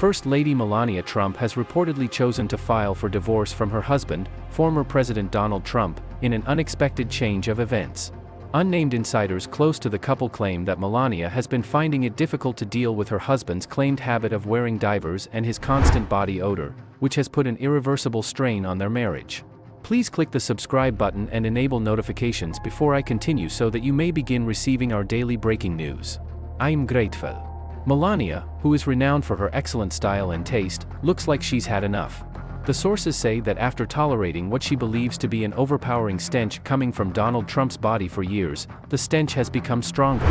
First Lady Melania Trump has reportedly chosen to file for divorce from her husband, former President Donald Trump, in an unexpected change of events. Unnamed insiders close to the couple claim that Melania has been finding it difficult to deal with her husband's claimed habit of wearing diapers and his constant body odor, which has put an irreversible strain on their marriage. Please click the subscribe button and enable notifications before I continue so that you may begin receiving our daily breaking news. I am grateful. Melania, who is renowned for her excellent style and taste, looks like she's had enough. The sources say that after tolerating what she believes to be an overpowering stench coming from Donald Trump's body for years, the stench has become stronger.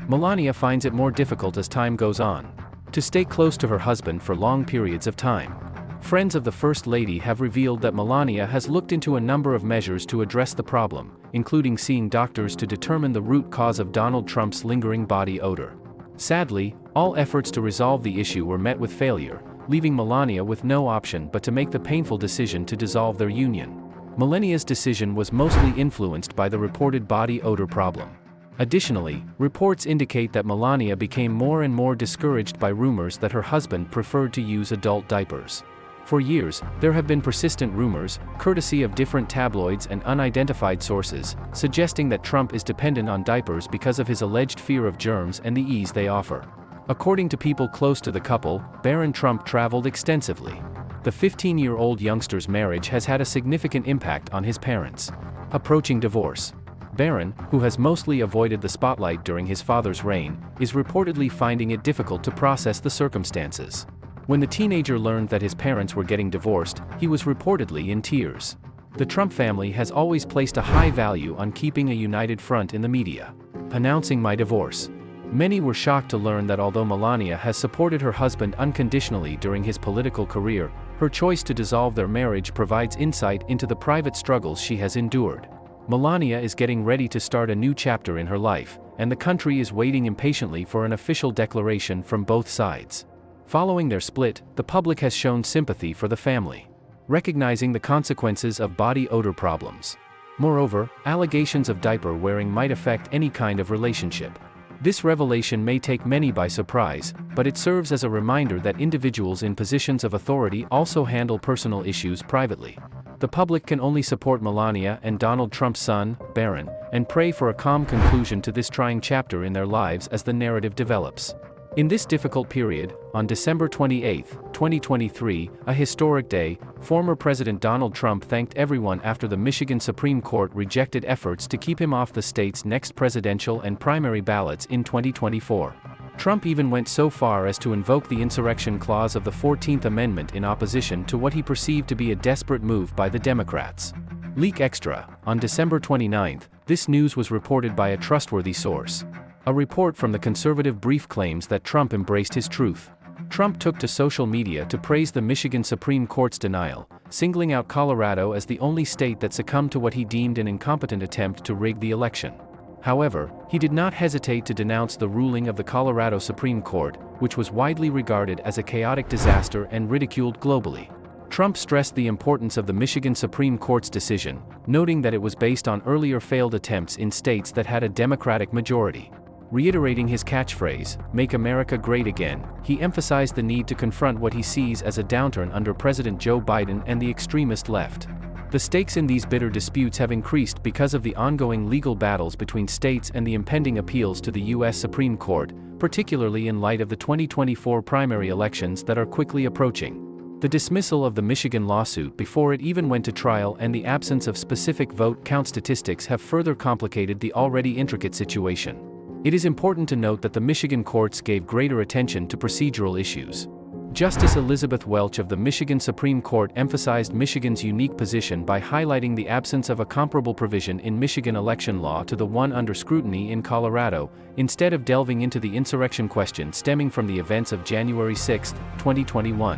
Melania finds it more difficult as time goes on to stay close to her husband for long periods of time. Friends of the First Lady have revealed that Melania has looked into a number of measures to address the problem, including seeing doctors to determine the root cause of Donald Trump's lingering body odor. Sadly, all efforts to resolve the issue were met with failure, leaving Melania with no option but to make the painful decision to dissolve their union. Melania's decision was mostly influenced by the reported body odor problem. Additionally, reports indicate that Melania became more and more discouraged by rumors that her husband preferred to use adult diapers. For years, there have been persistent rumors, courtesy of different tabloids and unidentified sources, suggesting that Trump is dependent on diapers because of his alleged fear of germs and the ease they offer. According to people close to the couple, Baron Trump traveled extensively. The 15-year-old youngster's marriage has had a significant impact on his parents. Approaching divorce. Baron, who has mostly avoided the spotlight during his father's reign, is reportedly finding it difficult to process the circumstances. When the teenager learned that his parents were getting divorced, he was reportedly in tears. The Trump family has always placed a high value on keeping a united front in the media. Announcing my divorce. Many were shocked to learn that although Melania has supported her husband unconditionally during his political career, her choice to dissolve their marriage provides insight into the private struggles she has endured. Melania is getting ready to start a new chapter in her life, and the country is waiting impatiently for an official declaration from both sides. Following their split, the public has shown sympathy for the family, recognizing the consequences of body odor problems. Moreover, allegations of diaper wearing might affect any kind of relationship. This revelation may take many by surprise, but it serves as a reminder that individuals in positions of authority also handle personal issues privately. The public can only support Melania and Donald Trump's son, Baron, and pray for a calm conclusion to this trying chapter in their lives as the narrative develops. In this difficult period, on December 28, 2023, a historic day, former President Donald Trump thanked everyone after the Michigan Supreme Court rejected efforts to keep him off the state's next presidential and primary ballots in 2024. Trump even went so far as to invoke the insurrection clause of the 14th Amendment in opposition to what he perceived to be a desperate move by the Democrats. Leak Extra. On December 29, this news was reported by a trustworthy source. A report from the conservative brief claims that Trump embraced his truth. Trump took to social media to praise the Michigan Supreme Court's denial, singling out Colorado as the only state that succumbed to what he deemed an incompetent attempt to rig the election. However, he did not hesitate to denounce the ruling of the Colorado Supreme Court, which was widely regarded as a chaotic disaster and ridiculed globally. Trump stressed the importance of the Michigan Supreme Court's decision, noting that it was based on earlier failed attempts in states that had a Democratic majority. Reiterating his catchphrase, "Make America Great Again," he emphasized the need to confront what he sees as a downturn under President Joe Biden and the extremist left. The stakes in these bitter disputes have increased because of the ongoing legal battles between states and the impending appeals to the U.S. Supreme Court, particularly in light of the 2024 primary elections that are quickly approaching. The dismissal of the Michigan lawsuit before it even went to trial and the absence of specific vote count statistics have further complicated the already intricate situation. It is important to note that the Michigan courts gave greater attention to procedural issues. Justice Elizabeth Welch of the Michigan Supreme Court emphasized Michigan's unique position by highlighting the absence of a comparable provision in Michigan election law to the one under scrutiny in Colorado, instead of delving into the insurrection question stemming from the events of January 6, 2021.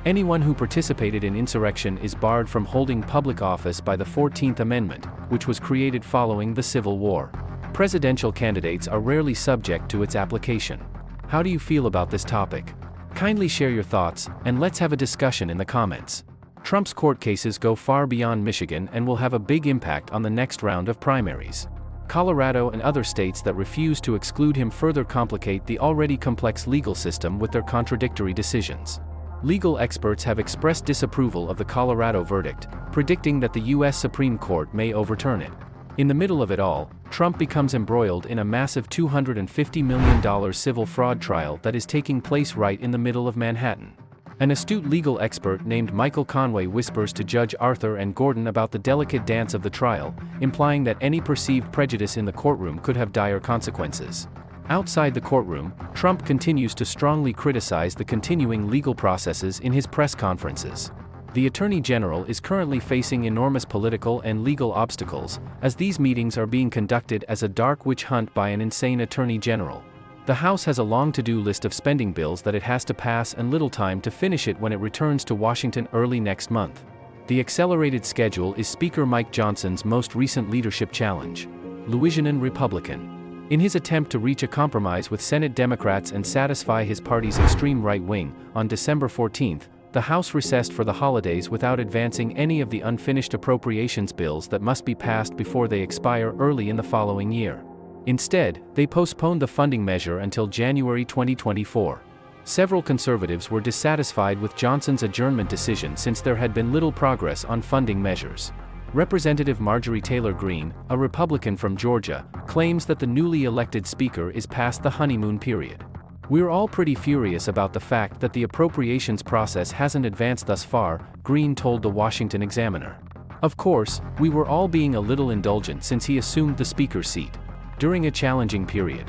Anyone who participated in insurrection is barred from holding public office by the 14th Amendment, which was created following the Civil War. Presidential candidates are rarely subject to its application. How do you feel about this topic? Kindly share your thoughts, and let's have a discussion in the comments. Trump's court cases go far beyond Michigan and will have a big impact on the next round of primaries. Colorado and other states that refuse to exclude him further complicate the already complex legal system with their contradictory decisions. Legal experts have expressed disapproval of the Colorado verdict, predicting that the U.S. Supreme Court may overturn it. In the middle of it all, Trump becomes embroiled in a massive $250 million civil fraud trial that is taking place right in the middle of Manhattan. An astute legal expert named Michael Conway whispers to Judge Arthur and Gordon about the delicate dance of the trial, implying that any perceived prejudice in the courtroom could have dire consequences. Outside the courtroom, Trump continues to strongly criticize the continuing legal processes in his press conferences. The Attorney General is currently facing enormous political and legal obstacles, as these meetings are being conducted as a dark witch hunt by an insane Attorney General. The House has a long to-do list of spending bills that it has to pass and little time to finish it when it returns to Washington early next month. The accelerated schedule is Speaker Mike Johnson's most recent leadership challenge. Louisianan Republican. In his attempt to reach a compromise with Senate Democrats and satisfy his party's extreme right wing, on December 14, the House recessed for the holidays without advancing any of the unfinished appropriations bills that must be passed before they expire early in the following year. Instead, they postponed the funding measure until January 2024. Several conservatives were dissatisfied with Johnson's adjournment decision since there had been little progress on funding measures. Representative Marjorie Taylor Greene, a Republican from Georgia, claims that the newly elected Speaker is past the honeymoon period. "We're all pretty furious about the fact that the appropriations process hasn't advanced thus far," Greene told the Washington Examiner. "Of course, we were all being a little indulgent since he assumed the Speaker's seat during a challenging period.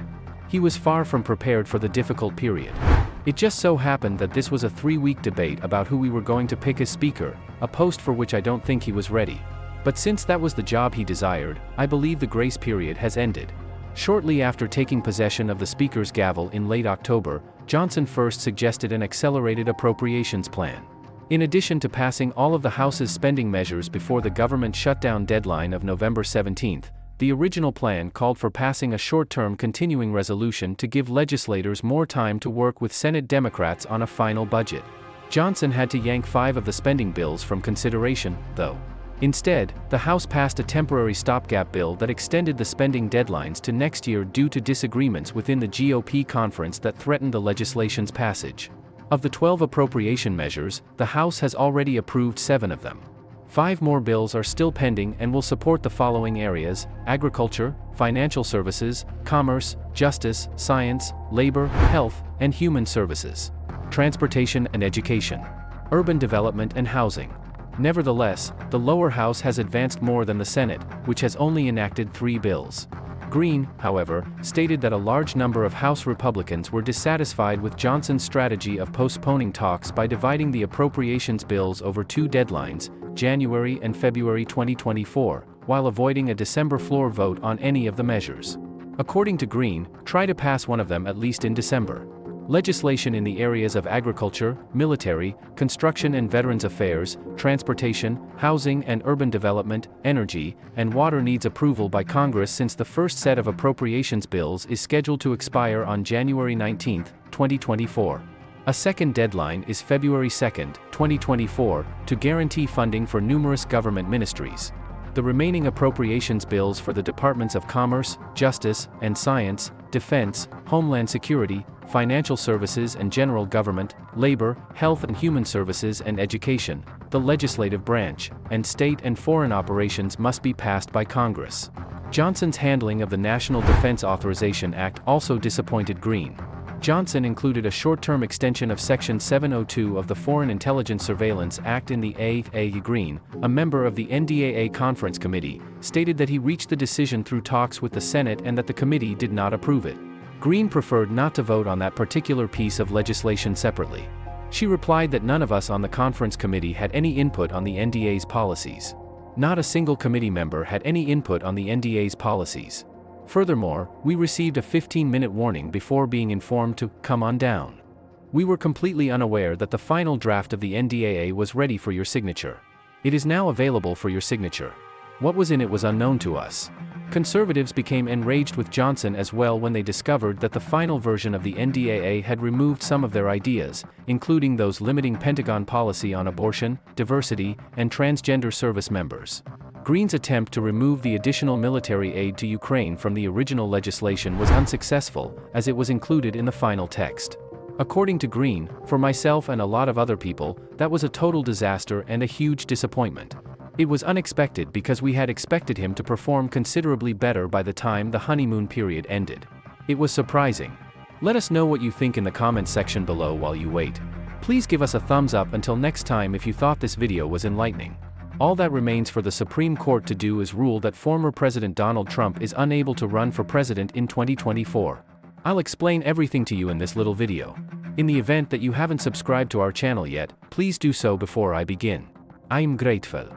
He was far from prepared for the difficult period. It just so happened that this was a 3-week debate about who we were going to pick as Speaker, a post for which I don't think he was ready. But since that was the job he desired, I believe the grace period has ended." Shortly after taking possession of the Speaker's gavel in late October, Johnson first suggested an accelerated appropriations plan. In addition to passing all of the House's spending measures before the government shutdown deadline of November 17, the original plan called for passing a short-term continuing resolution to give legislators more time to work with Senate Democrats on a final budget. Johnson had to yank 5 of the spending bills from consideration, though. Instead, the House passed a temporary stopgap bill that extended the spending deadlines to next year due to disagreements within the GOP conference that threatened the legislation's passage. Of the 12 appropriation measures, the House has already approved 7 of them. 5 more bills are still pending and will support the following areas: agriculture, financial services, commerce, justice, science, labor, health, and human services, transportation and education, urban development and housing. Nevertheless, the lower house has advanced more than the Senate, which has only enacted 3 bills. Greene, however, stated that a large number of House Republicans were dissatisfied with Johnson's strategy of postponing talks by dividing the appropriations bills over 2 deadlines, January and February 2024, while avoiding a December floor vote on any of the measures. According to Greene, try to pass one of them at least in December. Legislation in the areas of agriculture, military, construction and veterans affairs, transportation, housing and urban development, energy, and water needs approval by Congress since the first set of appropriations bills is scheduled to expire on January 19, 2024. A second deadline is February 2, 2024, to guarantee funding for numerous government ministries. The remaining appropriations bills for the Departments of Commerce, Justice, and Science, Defense, Homeland Security, Financial Services and General Government, Labor, Health and Human Services and Education, the legislative branch, and state and foreign operations must be passed by Congress. Johnson's handling of the National Defense Authorization Act also disappointed Greene. Johnson included a short-term extension of Section 702 of the Foreign Intelligence Surveillance Act in the A. Greene, a member of the NDAA Conference Committee, stated that he reached the decision through talks with the Senate and that the committee did not approve it. Greene preferred not to vote on that particular piece of legislation separately. She replied that none of us on the conference committee had any input on the NDA's policies. Not a single committee member had any input on the NDA's policies. Furthermore, we received a 15-minute warning before being informed to come on down. We were completely unaware that the final draft of the NDAA was ready for your signature. It is now available for your signature. What was in it was unknown to us. Conservatives became enraged with Johnson as well when they discovered that the final version of the NDAA had removed some of their ideas, including those limiting Pentagon policy on abortion, diversity, and transgender service members. Greene's attempt to remove the additional military aid to Ukraine from the original legislation was unsuccessful, as it was included in the final text. According to Green, for myself and a lot of other people, that was a total disaster and a huge disappointment. It was unexpected because we had expected him to perform considerably better by the time the honeymoon period ended. It was surprising. Let us know what you think in the comments section below while you wait. Please give us a thumbs up until next time if you thought this video was enlightening. All that remains for the Supreme Court to do is rule that former President Donald Trump is unable to run for president in 2024. I'll explain everything to you in this little video. In the event that you haven't subscribed to our channel yet, please do so before I begin. I'm grateful.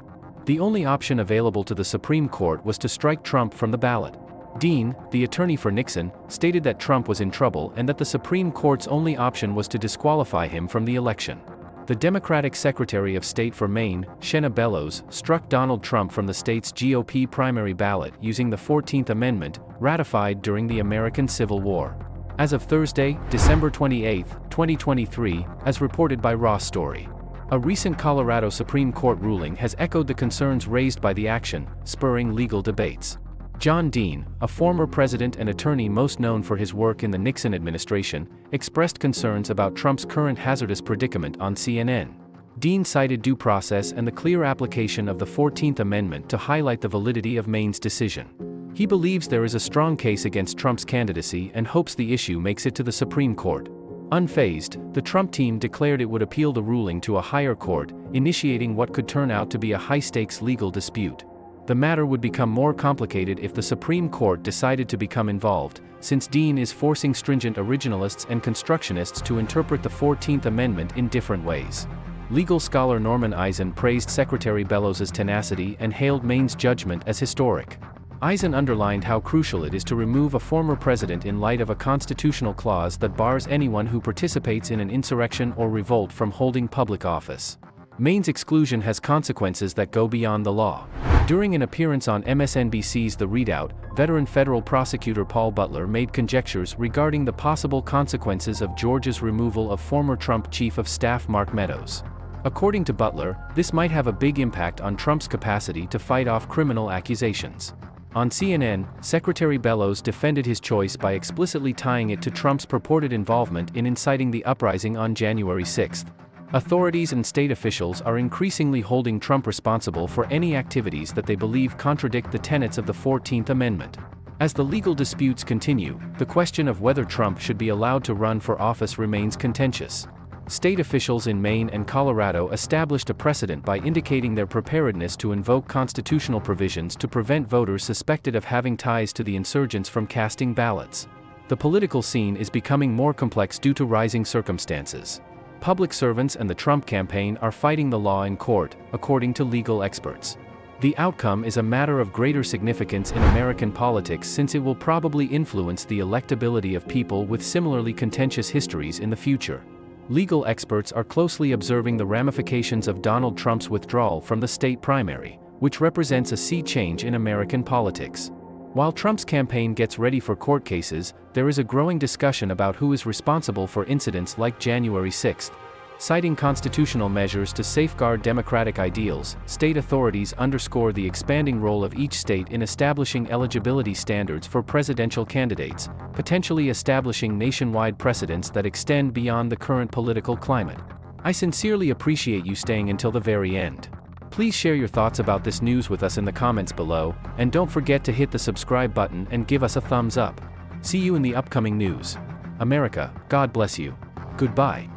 The only option available to the Supreme Court was to strike Trump from the ballot. Dean, the attorney for Nixon, stated that Trump was in trouble and that the Supreme Court's only option was to disqualify him from the election. The Democratic Secretary of State for Maine, Shenna Bellows, struck Donald Trump from the state's GOP primary ballot using the 14th Amendment, ratified during the American Civil War. As of Thursday, December 28, 2023, as reported by Ross Story. A recent Colorado Supreme Court ruling has echoed the concerns raised by the action, spurring legal debates. John Dean, a former president and attorney most known for his work in the Nixon administration, expressed concerns about Trump's current hazardous predicament on CNN. Dean cited due process and the clear application of the 14th Amendment to highlight the validity of Maine's decision. He believes there is a strong case against Trump's candidacy and hopes the issue makes it to the Supreme Court. Unfazed, the Trump team declared it would appeal the ruling to a higher court, initiating what could turn out to be a high-stakes legal dispute. The matter would become more complicated if the Supreme Court decided to become involved, since Dean is forcing stringent originalists and constructionists to interpret the 14th Amendment in different ways. Legal scholar Norman Eisen praised Secretary Bellows' tenacity and hailed Maine's judgment as historic. Eisen underlined how crucial it is to remove a former president in light of a constitutional clause that bars anyone who participates in an insurrection or revolt from holding public office. Maine's exclusion has consequences that go beyond the law. During an appearance on MSNBC's The Readout, veteran federal prosecutor Paul Butler made conjectures regarding the possible consequences of Georgia's removal of former Trump Chief of Staff Mark Meadows. According to Butler, this might have a big impact on Trump's capacity to fight off criminal accusations. On CNN, Secretary Bellows defended his choice by explicitly tying it to Trump's purported involvement in inciting the uprising on January 6. Authorities and state officials are increasingly holding Trump responsible for any activities that they believe contradict the tenets of the 14th Amendment. As the legal disputes continue, the question of whether Trump should be allowed to run for office remains contentious. State officials in Maine and Colorado established a precedent by indicating their preparedness to invoke constitutional provisions to prevent voters suspected of having ties to the insurgents from casting ballots. The political scene is becoming more complex due to rising circumstances. Public servants and the Trump campaign are fighting the law in court, according to legal experts. The outcome is a matter of greater significance in American politics since it will probably influence the electability of people with similarly contentious histories in the future. Legal experts are closely observing the ramifications of Donald Trump's withdrawal from the state primary, which represents a sea change in American politics. While Trump's campaign gets ready for court cases, there is a growing discussion about who is responsible for incidents like January 6. Citing constitutional measures to safeguard democratic ideals, state authorities underscore the expanding role of each state in establishing eligibility standards for presidential candidates, potentially establishing nationwide precedents that extend beyond the current political climate. I sincerely appreciate you staying until the very end. Please share your thoughts about this news with us in the comments below, and don't forget to hit the subscribe button and give us a thumbs up. See you in the upcoming news. America, God bless you. Goodbye.